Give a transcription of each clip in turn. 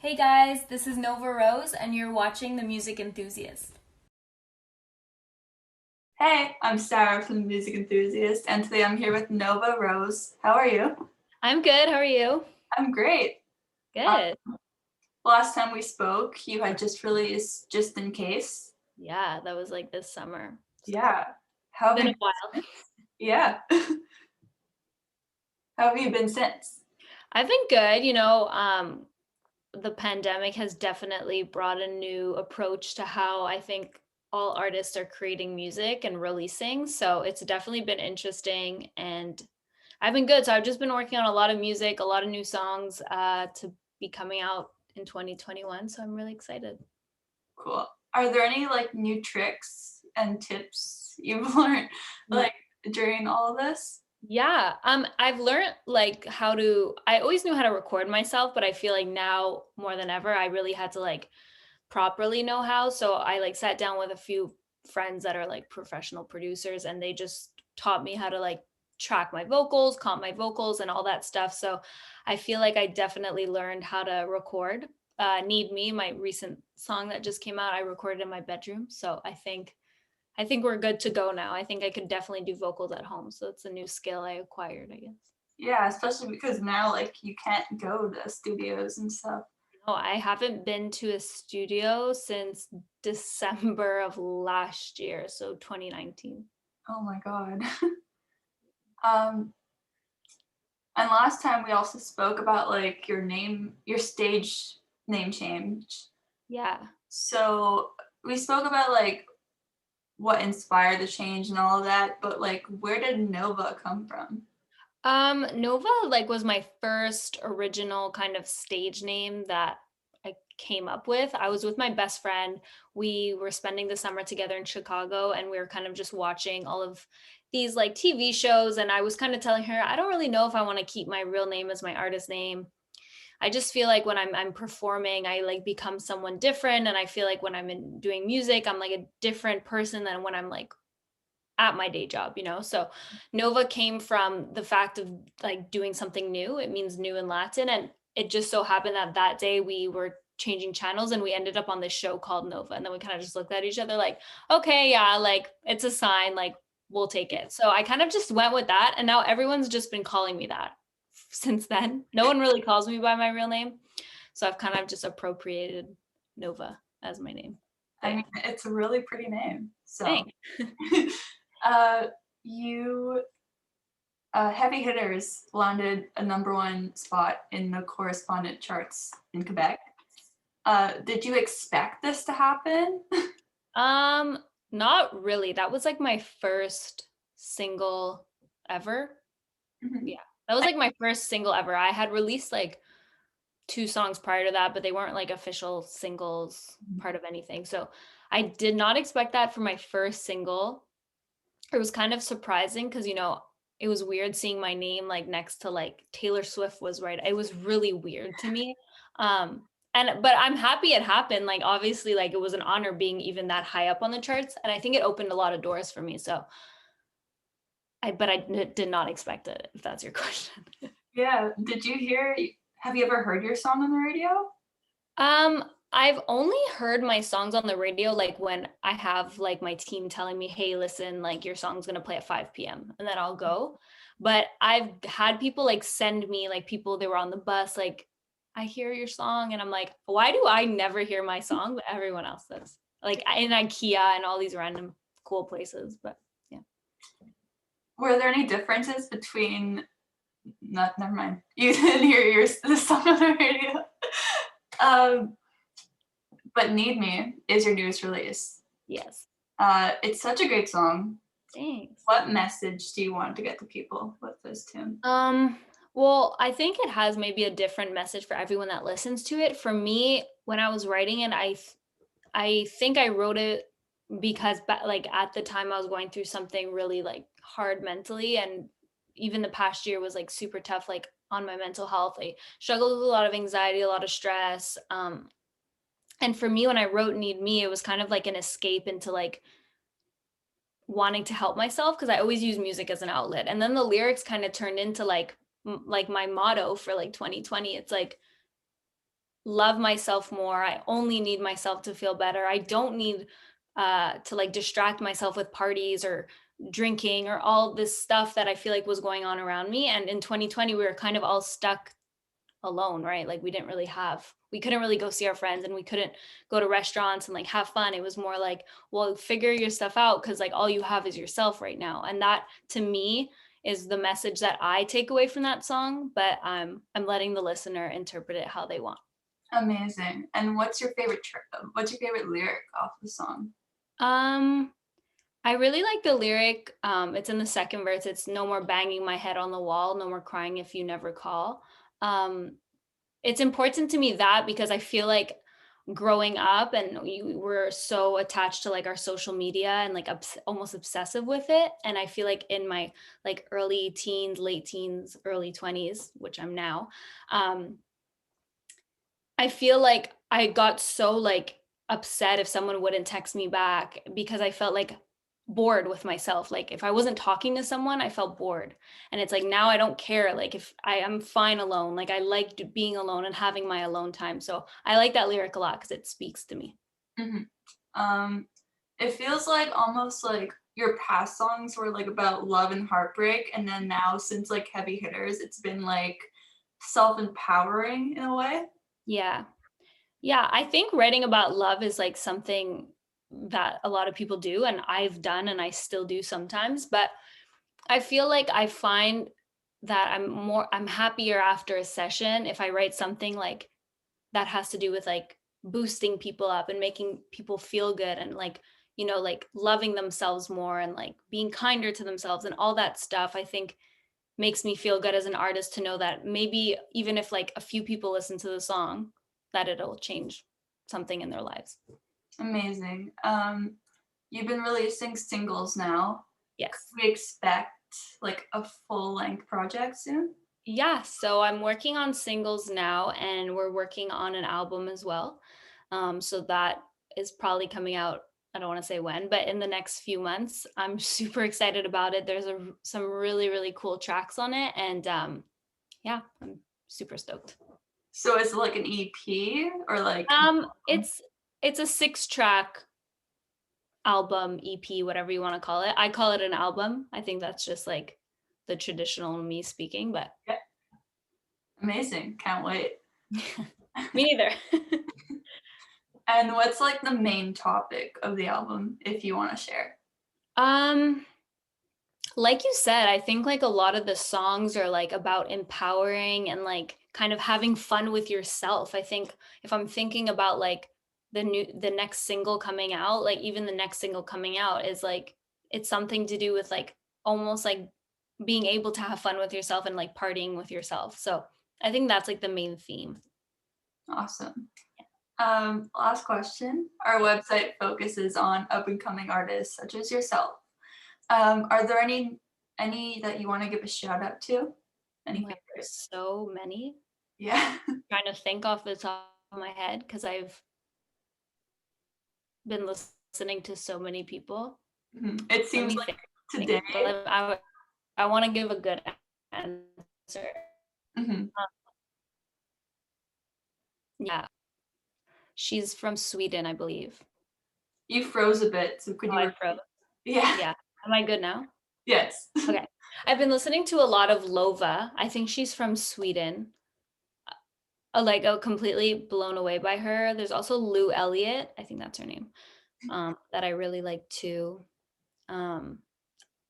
Hey guys, this is Nova Rose, and you're watching The Music Enthusiast. Hey, I'm Sarah from the Music Enthusiast, and today I'm here with Nova Rose. How are you? I'm good. How are you? I'm great. Uh, Good. Last time we spoke, you had just released Just in Case. Yeah, that was like this summer. So, Yeah. How have been you a been while. since? Yeah. How have you been since? I've been good. The pandemic has definitely brought a new approach to how I think all artists are creating music and releasing. So, it's definitely been interesting and I've been good. So, I've just been working on a lot of music, a lot of new songs to be coming out in 2021. So, I'm really excited. Cool. Are there any like new tricks and tips you've learned like during all of this? Yeah, I've learned like I always knew how to record myself, but I feel like now more than ever, I really had to like properly know how. So I like sat down with a few friends that are like professional producers and they just taught me how to like track my vocals, comp my vocals and all that stuff. So I feel like I definitely learned how to record. Need Me, my recent song that just came out, I recorded in my bedroom. So I think we're good to go now. I think I could definitely do vocals at home. So it's a new skill I acquired, I guess. Yeah, especially because now like you can't go to studios and stuff. No, I haven't been to a studio since December of last year, so 2019. Oh my God. Um, And last time we also spoke about like your stage name change. Yeah. So we spoke about like what inspired the change and all of that, but like where did Nova come from? Nova like was my first original kind of stage name that I came up with. I was with my best friend. We were spending the summer together in Chicago and we were kind of just watching all of these like TV shows and I was kind of telling her, I don't really know if I want to keep my real name as my artist name. I just feel like when I'm performing, I like become someone different and I feel like when doing music, I'm like a different person than when I'm like at my day job. So Nova came from the fact of like doing something new. It means new in Latin. And it just so happened that that day we were changing channels and we ended up on this show called Nova. And then we kind of just looked at each other like, okay, yeah, like it's a sign, like we'll take it. So I kind of just went with that. And now everyone's just been calling me that since then. No one really calls me by my real name. So I've kind of just appropriated Nova as my name. I But mean, yeah, it's a really pretty name. So, thanks. uh, you Heavy Hitters landed a number one spot in the correspondent charts in Quebec. Did you expect this to happen? Um, Not really. That was like my first single ever. Mhm. Yeah. That was like my first single ever. I had released like two songs prior to that, but they weren't like official singles part of anything. So I did not expect that for my first single. It was kind of surprising because, it was weird seeing my name like next to like Taylor Swift was right. It was really weird to me. But I'm happy it happened. Like obviously like it was an honor being even that high up on the charts and I think it opened a lot of doors for me. So I did not expect it if that's your question. Yeah. Have you ever heard your song on the radio? I've only heard my songs on the radio like when I have like my team telling me, "Hey, listen, like your song's going to play at 5 p.m." and then I'll go. But I've had people like send me like people they were on the bus like I hear your song and I'm like, "Why do I never hear my song but everyone else does?" Like in IKEA and all these random cool places, but yeah. Were there any differences between not never mind. You didn't hear the song on the radio. Um, but Need Me is your newest release. Yes. It's such a great song. Thanks. What message do you want to get to people with this tune? Um, well, I think it has maybe a different message for everyone that listens to it. For me, when I was writing it, I think I wrote it because like at the time I was going through something really like hard mentally and even the past year was like super tough like on my mental health. I struggled with a lot of anxiety, a lot of stress. And for me when I wrote Need Me, it was kind of like an escape into like wanting to help myself because I always use music as an outlet. And then the lyrics kind of turned into like like my motto for like 2020. It's like love myself more. I only need myself to feel better. I don't need to like distract myself with parties or drinking or all this stuff that I feel like was going on around me. And in 2020, we were kind of all stuck alone, right? Like we couldn't really go see our friends and we couldn't go to restaurants and like have fun. It was more like, well, figure your stuff out because like all you have is yourself right now. And that to me is the message that I take away from that song, but I'm letting the listener interpret it how they want. Amazing. And what's your favorite lyric off the song? Um I really like the lyric. It's in the second verse. It's no more banging my head on the wall, no more crying if you never call. Um, it's important to me that because I feel like growing up and we were so attached to like our social media and like almost obsessive with it. And I feel like in my like early teens, late teens, early 20s, which I'm now, um, I feel like I got so like upset if someone wouldn't text me back because I felt like bored with myself. Like if I wasn't talking to someone, I felt bored. And it's like now I don't care. Like if I am fine alone, like I liked being alone and having my alone time. So I like that lyric a lot because it speaks to me. Hmm. Um, it feels like almost like your past songs were like about love and heartbreak, and then now since like Heavy Hitters, it's been like self-empowering in a way. Yeah. Yeah. I think writing about love is like something that a lot of people do and I've done and I still do sometimes. But I feel like I find that I'm happier after a session if I write something like that has to do with like boosting people up and making people feel good and like, like loving themselves more and like being kinder to themselves and all that stuff. I think makes me feel good as an artist to know that maybe even if like a few people listen to the song, that it'll change something in their lives. Amazing. You've been releasing singles now. Yes. Could we expect like a full-length project soon? Yeah, so I'm working on singles now and we're working on an album as well. So that is probably coming out, I don't want to say when, but in the next few months. I'm super excited about it. There's some really, really cool tracks on it. And yeah, I'm super stoked. So is it like an EP or like an album? It's a 6 track album, EP, whatever you want to call it. I call it an album. I think that's just like the traditional me speaking, but Yeah, amazing. Can't wait. me neither. And what's like the main topic of the album, if you want to share? Um, like you said, I think like a lot of the songs are like about empowering and like kind of having fun with yourself. I think if I'm thinking about like the next single coming out, like even the next single coming out is like it's something to do with like almost like being able to have fun with yourself and like partying with yourself. So I think that's like the main theme. Awesome. Last question. Our website focuses on up and coming artists such as yourself. Are there any that you want to give a shout out to? Oh Any my, there's favorites? so many. Yeah. Trying to think off the top of my head because I've been listening to so many people. Mhm. It Let seems me like think. today. But I want to give a good answer. Mhm. Yeah, she's from Sweden, I believe. You froze a bit, so could Oh, you I repeat? froze. Yeah. Yeah. Am I good now? Yes. Okay. I've been listening to a lot of Lova. I think she's from Sweden. Like, completely blown away by her. There's also Lou Elliott. I think that's her name. That I really like too. Um,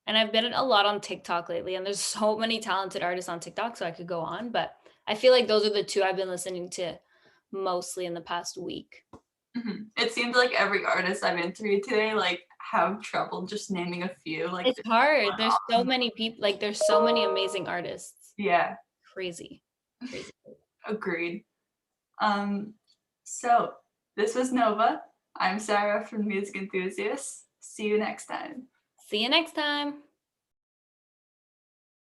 and I've been a lot on TikTok lately, and there's so many talented artists on TikTok, so I could go on, but I feel like those are the two I've been listening to mostly in the past week. Mhm. It seems like every artist I've interviewed today like have trouble just naming a few. Like It's there's hard. one There's so option. many people, like there's so many amazing artists. Yeah, Crazy. Crazy. agreed. Um, so this was Nova. I'm Sarah from Music Enthusiasts. See you next time. See you next time.